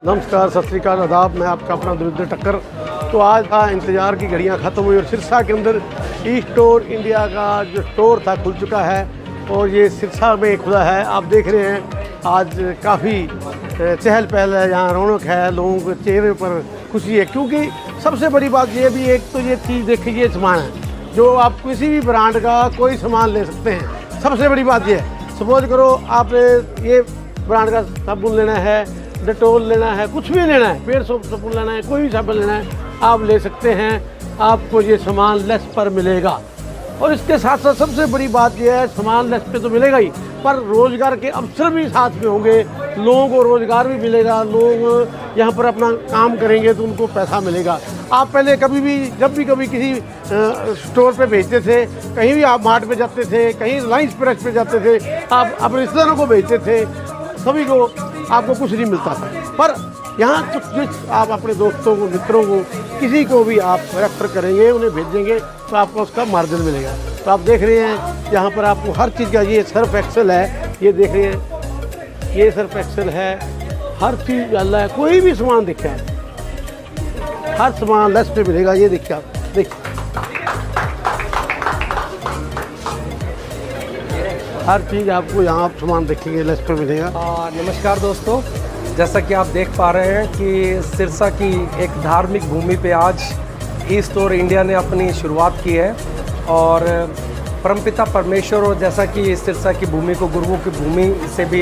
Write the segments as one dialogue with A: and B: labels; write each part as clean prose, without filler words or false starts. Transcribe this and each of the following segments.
A: नमस्कार, सत श्री अकाल, आदाब। मैं आपका अपना दुर्योधन टक्कर। तो आज का इंतज़ार की घड़ियां ख़त्म हुई और सिरसा के अंदर ई स्टोर इंडिया का जो स्टोर था खुल चुका है और ये सिरसा में खुला है। आप देख रहे हैं आज काफ़ी चहल पहल है, यहाँ रौनक है, लोगों के चेहरे पर खुशी है। क्योंकि सबसे बड़ी बात ये भी, एक तो ये चीज़ देखिए, ये सामान है जो आप किसी भी ब्रांड का कोई सामान ले सकते हैं। सबसे बड़ी बात ये है, सपोज करो आपने ये ब्रांड का साबुन लेना है, डेटोल लेना है, कुछ भी लेना है, पेड़ सोप साबुन लेना है, कोई भी साबुन लेना है, आप ले सकते हैं। आपको ये सामान लेस पर मिलेगा। और इसके साथ साथ सबसे बड़ी बात यह है, सामान लेस पे तो मिलेगा ही, पर रोज़गार के अवसर भी साथ में होंगे। लोगों को रोज़गार भी मिलेगा, लोग यहाँ पर अपना काम करेंगे तो उनको पैसा मिलेगा। आप पहले कभी भी जब भी कभी किसी स्टोर पे भेजते थे, कहीं भी आप मार्ट पे जाते थे, कहीं रिलायंस प्रेस पे जाते थे, आप अपने रिश्तेदारों को भेजते थे, सभी को आपको कुछ नहीं मिलता था। पर यहाँ कुछ आप अपने दोस्तों को, मित्रों को, किसी को भी आप रेफर करेंगे, उन्हें भेजेंगे तो आपको उसका मार्जिन मिलेगा। तो आप देख रहे हैं यहाँ पर आपको हर चीज़ का, ये सर्फ एक्सेल है, ये देख रहे हैं, ये सर्फ एक्सेल है, हर चीज़ डाला है। कोई भी सामान देखिए, हर सामान लेस पे मिलेगा। ये देखिए, आप देखिए, हर चीज़ आपको यहाँ सामान देखेंगे लेस पे मिलेगा।
B: नमस्कार दोस्तों, जैसा कि आप देख पा रहे हैं कि सिरसा की एक धार्मिक भूमि पे आज ई स्टोर इंडिया ने अपनी शुरुआत की है और परमपिता परमेश्वर, और जैसा कि सिरसा की भूमि को गुरुओं की भूमि से भी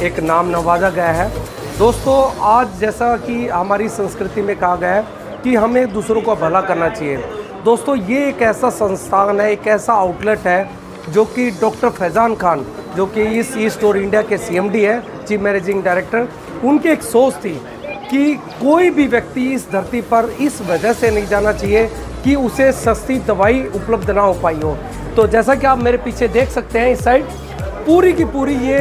B: एक नाम नवाजा गया है। दोस्तों, आज जैसा कि हमारी संस्कृति में कहा गया है कि हमें दूसरों को भला करना चाहिए। दोस्तों, ये एक ऐसा संस्थान है, एक ऐसा आउटलेट है जो कि डॉक्टर फैज़ान खान, जो कि इस ई स्टोर इंडिया के CMD है, चीफ मैनेजिंग डायरेक्टर, उनकी एक सोच थी कि कोई भी व्यक्ति इस धरती पर इस वजह से नहीं जाना चाहिए कि उसे सस्ती दवाई उपलब्ध ना हो पाई हो। तो जैसा कि आप मेरे पीछे देख सकते हैं, इस साइड पूरी की पूरी ये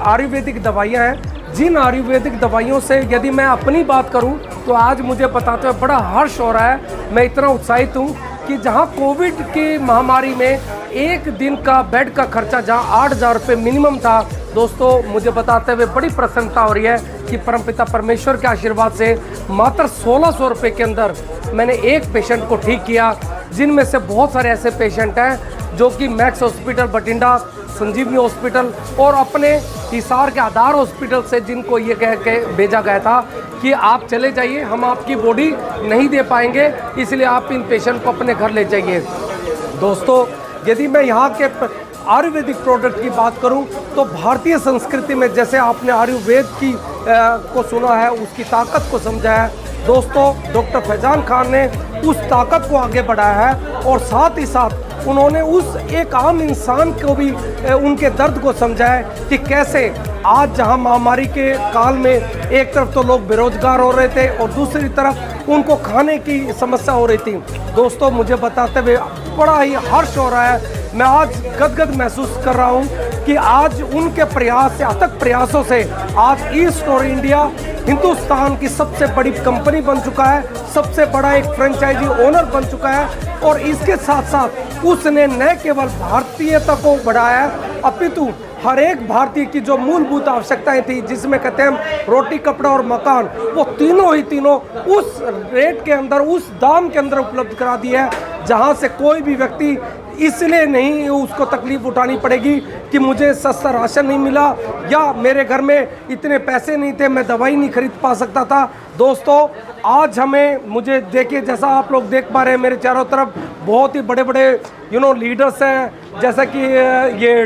B: आयुर्वेदिक दवाइयाँ हैं। जिन आयुर्वेदिक दवाइयों से यदि मैं अपनी बात करूं तो आज मुझे बताते हुए बड़ा हर्ष हो रहा है। मैं इतना उत्साहित हूं कि जहां कोविड की महामारी में एक दिन का बेड का खर्चा जहां 8,000 रुपये मिनिमम था, दोस्तों मुझे बताते हुए बड़ी प्रसन्नता हो रही है कि परमपिता परमेश्वर के आशीर्वाद से मात्र 1,600 रुपये के अंदर मैंने एक पेशेंट को ठीक किया, जिनमें से बहुत सारे ऐसे पेशेंट हैं जो कि मैक्स हॉस्पिटल बठिंडा, संजीवनी हॉस्पिटल और अपने हिसार के आधार हॉस्पिटल से जिनको ये कह के भेजा गया था कि आप चले जाइए, हम आपकी बॉडी नहीं दे पाएंगे, इसलिए आप इन पेशेंट को अपने घर ले जाइए। दोस्तों, यदि मैं यहाँ के आयुर्वेदिक प्रोडक्ट की बात करूं तो भारतीय संस्कृति में जैसे आपने आयुर्वेद की को सुना है, उसकी ताकत को समझा है, दोस्तों डॉक्टर फैज़ान खान ने उस ताकत को आगे बढ़ाया है और साथ ही साथ उन्होंने उस एक आम इंसान को भी उनके दर्द को समझा है कि कैसे आज जहां महामारी के काल में एक तरफ तो लोग बेरोजगार हो रहे थे और दूसरी तरफ उनको खाने की समस्या हो रही थी। दोस्तों, मुझे बताते हुए बड़ा ही हर्ष हो रहा है। मैं आज गदगद महसूस कर रहा हूं कि आज उनके प्रयास से, अथक प्रयासों से आज ई स्टोर इंडिया हिंदुस्तान की सबसे बड़ी कंपनी बन चुका है, सबसे बड़ा एक फ्रेंचाइजी ओनर बन चुका है। और इसके साथ साथ उसने न केवल भारतीयता को बढ़ाया है, अपितु हर एक भारतीय की जो मूलभूत आवश्यकताएं थी, जिसमें कहते हैं रोटी, कपड़ा और मकान, वो तीनों उस रेट के अंदर, उस दाम के अंदर उपलब्ध करा दिया है, जहां से कोई भी व्यक्ति इसलिए नहीं उसको तकलीफ उठानी पड़ेगी कि मुझे सस्ता राशन नहीं मिला या मेरे घर में इतने पैसे नहीं थे, मैं दवाई नहीं खरीद पा सकता था। दोस्तों, आज मुझे देखिए, जैसा आप लोग देख पा रहे हैं, मेरे चारों तरफ बहुत ही बड़े बड़े लीडर्स हैं। जैसा कि ये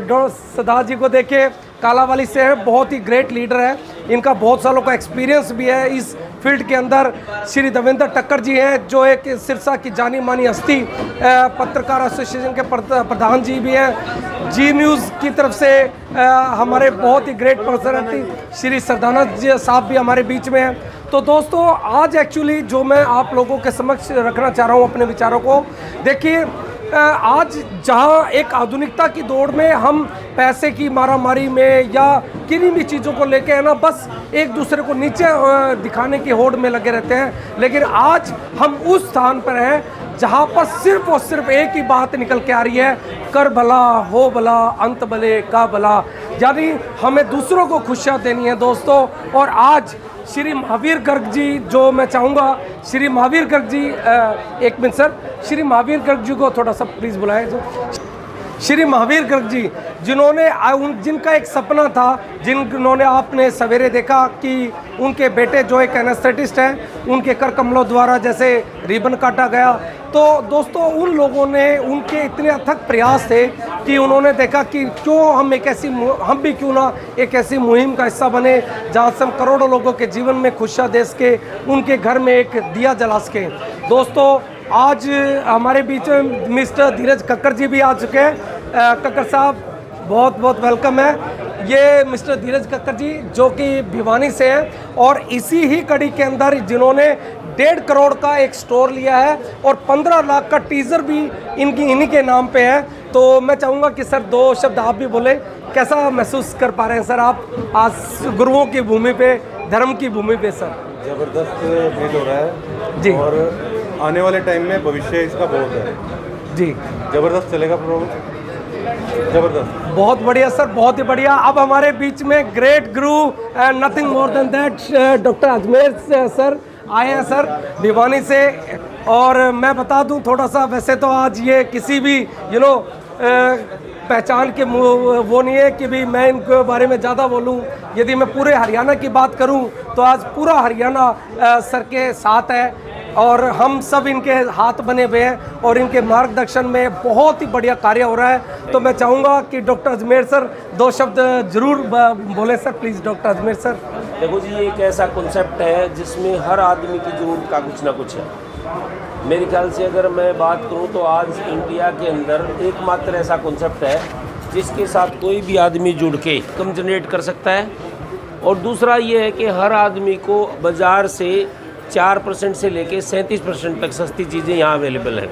B: सदा जी को देखिए, कालावाली से है, बहुत ही ग्रेट लीडर है, इनका बहुत सालों का एक्सपीरियंस भी है इस फील्ड के अंदर। श्री देवेंद्र टक्कर जी हैं, जो एक सिरसा की जानी मानी हस्ती, पत्रकार एसोसिएशन के प्रधान जी भी हैं। जी न्यूज़ की तरफ से हमारे बहुत ही ग्रेट पर्सनालिटी श्री सरदाना जी साहब भी हमारे बीच में हैं। तो दोस्तों, आज एक्चुअली जो मैं आप लोगों के समक्ष रखना चाह रहा हूँ अपने विचारों को, देखिए, आज जहां एक आधुनिकता की दौड़ में हम पैसे की मारामारी में या किन्हीं भी चीज़ों को लेके है ना, बस एक दूसरे को नीचे दिखाने की होड़ में लगे रहते हैं, लेकिन आज हम उस स्थान पर हैं जहां पर सिर्फ और सिर्फ एक ही बात निकल के आ रही है, कर भला हो भला अंत भले का भला। यानी हमें दूसरों को खुशियाँ देनी है दोस्तों। और आज श्री महावीर गर्ग जी, जो मैं चाहूँगा श्री महावीर गर्ग जी, एक मिनट सर, श्री महावीर गर्ग जी को थोड़ा सा प्लीज़ बुलाएं। जो श्री महावीर गर्ग जी, जिनका एक सपना था, जिन्होंने आपने सवेरे देखा कि उनके बेटे जो एक एनेस्थेटिस्ट हैं, उनके कर कमलों द्वारा जैसे रिबन काटा गया। तो दोस्तों, उन लोगों ने, उनके इतने अथक प्रयास थे कि उन्होंने देखा कि क्यों हम भी क्यों ना एक ऐसी मुहिम का हिस्सा बने जहाँ से हम करोड़ों लोगों के जीवन में खुशियाँ दे सके, उनके घर में एक दिया जला सकें। दोस्तों, आज हमारे बीच में मिस्टर धीरज कक्कर जी भी आ चुके हैं। कक्कर साहब, बहुत बहुत वेलकम है। ये मिस्टर धीरज कक्कर जी जो कि भिवानी से हैं और इसी ही कड़ी के अंदर जिन्होंने 1.5 करोड़ का एक स्टोर लिया है और 15 लाख का टीज़र भी इन्हीं के नाम पे है। तो मैं चाहूँगा कि सर 2 शब्द आप भी बोले, कैसा महसूस कर पा रहे हैं सर आप आज गुरुओं की भूमि पे, धर्म की भूमि पे? सर
C: ज़बरदस्त फील हो रहा है
B: जी,
C: और आने वाले टाइम में भविष्य इसका बहुत है
B: जी,
C: ज़बरदस्त चलेगा प्रोग्राम, ज़बरदस्त।
B: बहुत बढ़िया सर, बहुत ही बढ़िया। अब हमारे बीच में great Guru and nothing more than that doctor Ajmer sir आए हैं सर भिवानी से। और मैं बता दूं थोड़ा सा, वैसे तो आज ये किसी भी पहचान के वो नहीं है कि भी मैं इनके बारे में ज़्यादा बोलूं। यदि मैं पूरे हरियाणा की बात करूं तो आज पूरा हरियाणा सर के साथ है और हम सब इनके हाथ बने हुए हैं और इनके मार्गदर्शन में बहुत ही बढ़िया कार्य हो रहा है। तो मैं चाहूँगा कि डॉक्टर अजमेर सर 2 शब्द जरूर बोले sir, please doctor Ajmer sir.
D: देखो जी, ये एक ऐसा कॉन्सेप्ट है जिसमें हर आदमी की ज़रूरत का कुछ ना कुछ है। मेरे ख्याल से अगर मैं बात करूं तो आज इंडिया के अंदर एकमात्र ऐसा कॉन्सेप्ट है जिसके साथ कोई भी आदमी जुड़ के इनकम जनरेट कर सकता है। और दूसरा ये है कि हर आदमी को बाज़ार से 4% से लेके 37% तक सस्ती चीज़ें यहाँ अवेलेबल हैं।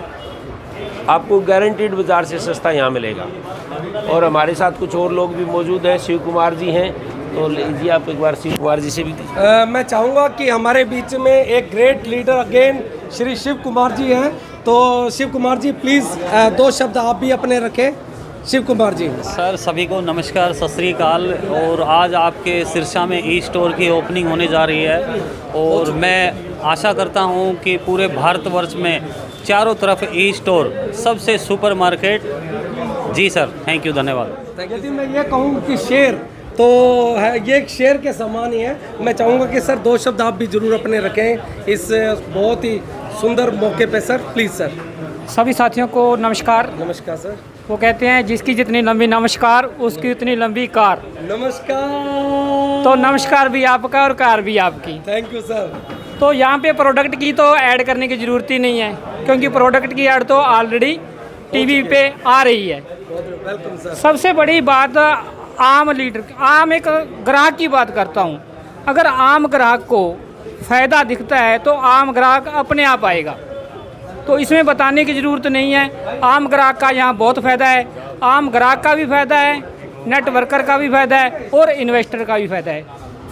D: आपको गारंटीड बाज़ार से सस्ता यहाँ मिलेगा। और हमारे साथ कुछ और लोग भी मौजूद हैं, शिव कुमार जी हैं, तो लीजिए आप एक बार शिव कुमार जी से भी।
B: मैं चाहूँगा कि हमारे बीच में एक great leader again Shri Shiv Kumar ji हैं। तो शिव कुमार जी प्लीज़ 2 शब्द आप भी अपने रखें। शिव कुमार जी।
E: सर सभी को नमस्कार, सत श्री अकाल। और आज आपके सिरसा में ई स्टोर की ओपनिंग होने जा रही है और मैं आशा करता हूं कि पूरे भारतवर्ष में चारों तरफ ई स्टोर, सबसे सुपर मार्केट। जी सर, थैंक यू, धन्यवाद।
B: यदि मैं ये कहूँ कि शेर तो है, ये एक शेर के समान ही है। मैं चाहूँगा कि सर 2 शब्द आप भी जरूर अपने रखें इस बहुत ही सुंदर मौके पे सर, प्लीज़ सर।
F: सभी साथियों को नमस्कार।
B: नमस्कार सर।
F: वो कहते हैं जिसकी जितनी लंबी नमस्कार उसकी उतनी लंबी कार।
B: नमस्कार।
F: तो नमस्कार भी आपका और कार भी आपकी।
B: Thank you sir.
F: तो यहाँ पे प्रोडक्ट की तो ऐड करने की ज़रूरत ही नहीं है, क्योंकि प्रोडक्ट की ऐड तो ऑलरेडी टीवी पे आ रही है।
B: Welcome sir.
F: सबसे बड़ी बात, आम लीडर, आम एक ग्राहक की बात करता हूँ। अगर आम ग्राहक को फ़ायदा दिखता है तो आम ग्राहक अपने आप आएगा। तो इसमें बताने की ज़रूरत नहीं है, आम ग्राहक का यहाँ बहुत फ़ायदा है। आम ग्राहक का भी फ़ायदा है, नेटवर्कर का भी फ़ायदा है और इन्वेस्टर का भी फ़ायदा है।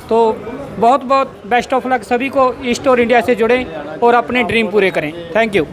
F: तो बहुत बहुत बेस्ट ऑफ लक सभी को। ई स्टोर इंडिया से जुड़ें और अपने ड्रीम पूरे करें। Thank you.